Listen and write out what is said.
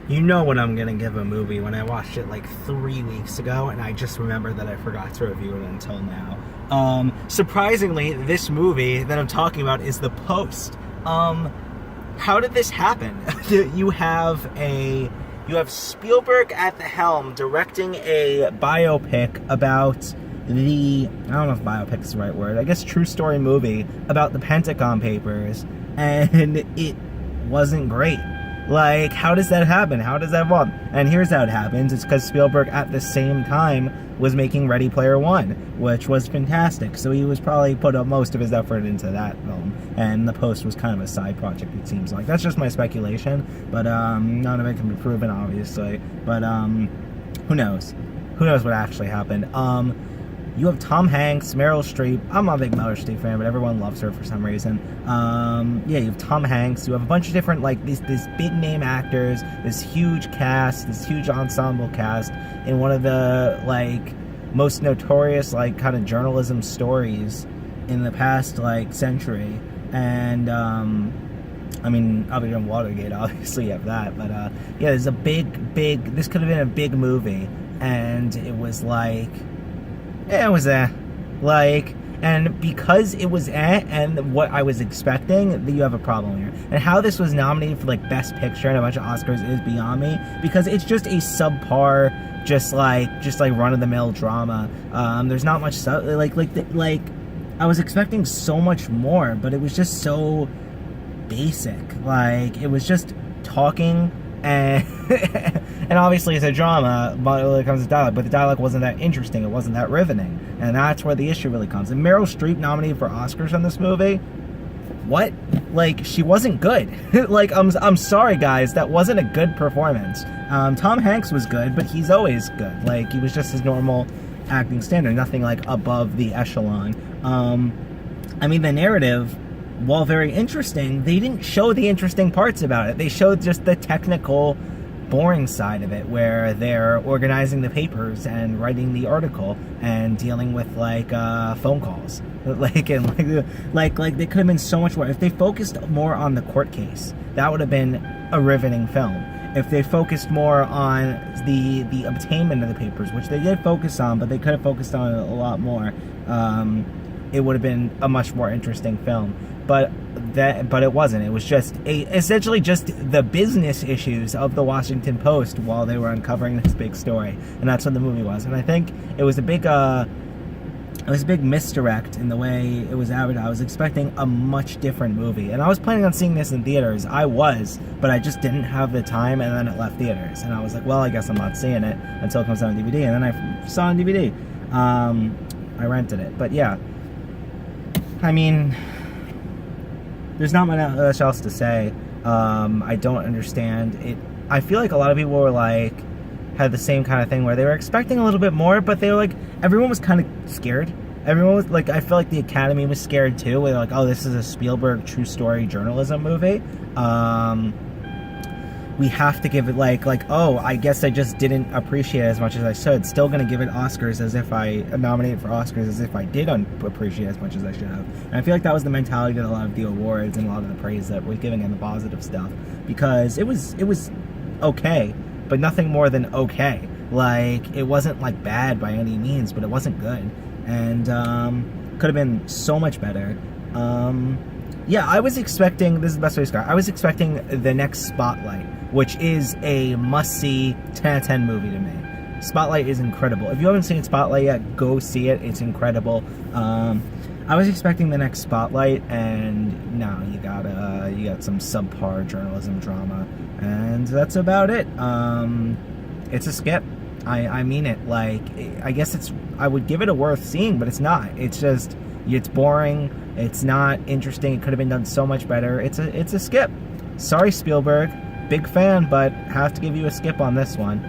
You know what I'm gonna give a movie when I watched it like 3 weeks ago, and I just remembered that I forgot to review it until now. Surprisingly, this movie that I'm talking about is The Post. How did this happen? you have Spielberg at the helm directing a biopic about I don't know if biopic is the right word, I guess true story movie about the Pentagon Papers, and it wasn't great. Like, how does that happen? How does that evolve? And here's how it happens. It's because Spielberg at the same time was making Ready Player One, which was fantastic. So he was probably put up most of his effort into that film. And The Post was kind of a side project, it seems like. That's just my speculation. But none of it can be proven, obviously. But who knows? Who knows what actually happened? You have Tom Hanks, Meryl Streep. I'm not a big Meryl Streep fan, but everyone loves her for some reason. You have Tom Hanks. You have a bunch of different, like, these big name actors, this huge cast, this huge ensemble cast in one of the, like, most notorious, like, kind of journalism stories in the past, like, century. And, I mean, other than Watergate, obviously you have that. But, yeah, there's a big, this could have been a big movie. And it was like... yeah, it was like, and because it was and what I was expecting, you have a problem here. And how this was nominated for like Best Picture and a bunch of Oscars is beyond me, because it's just a subpar, just like run of the mill drama. There's not much like I was expecting so much more, but it was just so basic. Like, it was just talking and and obviously it's a drama when it comes to dialogue, but the dialogue wasn't that interesting, it wasn't that riveting, and that's where the issue really comes. And Meryl Streep nominated for Oscars on this movie, what? Like, she wasn't good. Like, I'm sorry guys, that wasn't a good performance. Tom Hanks was good, but he's always good. Like, he was just his normal acting standard, nothing like above the echelon. I mean, the narrative, while very interesting, they didn't show the interesting parts about it. They showed just the technical, boring side of it, where they're organizing the papers and writing the article and dealing with like phone calls. Like they could have been so much more if they focused more on the court case. That would have been a riveting film. If they focused more on the obtainment of the papers, which they did focus on, but they could have focused on it a lot more. It would have been a much more interesting film. But it wasn't. It was just essentially just the business issues of the Washington Post while they were uncovering this big story, and that's what the movie was. And I think it was a big misdirect in the way it was advertised. I was expecting a much different movie, and I was planning on seeing this in theaters. But I just didn't have the time, and then it left theaters, and I was like, well, I guess I'm not seeing it until it comes out on DVD. And then I saw it on DVD. I rented it, but yeah. I mean, there's not much else to say. I don't understand it. I feel like a lot of people were like, had the same kind of thing where they were expecting a little bit more, but they were like, everyone was kind of scared. Everyone was like, I feel like the Academy was scared too. They're like, oh, this is a Spielberg true story journalism movie. We have to give it like, oh, I guess I just didn't appreciate it as much as I should. Still going to give it Oscars as if I nominated for Oscars as if I did appreciate it as much as I should have. And I feel like that was the mentality of a lot of the awards and a lot of the praise that we're giving and the positive stuff, because it was okay, but nothing more than okay. Like, it wasn't like bad by any means, but it wasn't good, and could have been so much better. Yeah, I was expecting, this is the best way to describe it, I was expecting the next Spotlight, which is a must-see 10 out of 10 movie to me. Spotlight is incredible. If you haven't seen Spotlight yet, go see it. It's incredible. I was expecting the next Spotlight, and no, you got some subpar journalism drama, and that's about it. It's a skip. I mean it. Like, I guess I would give it a worth seeing, but it's not. It's just, it's boring. It's not interesting. It could have been done so much better. It's a skip. Sorry, Spielberg. Big fan, but have to give you a skip on this one.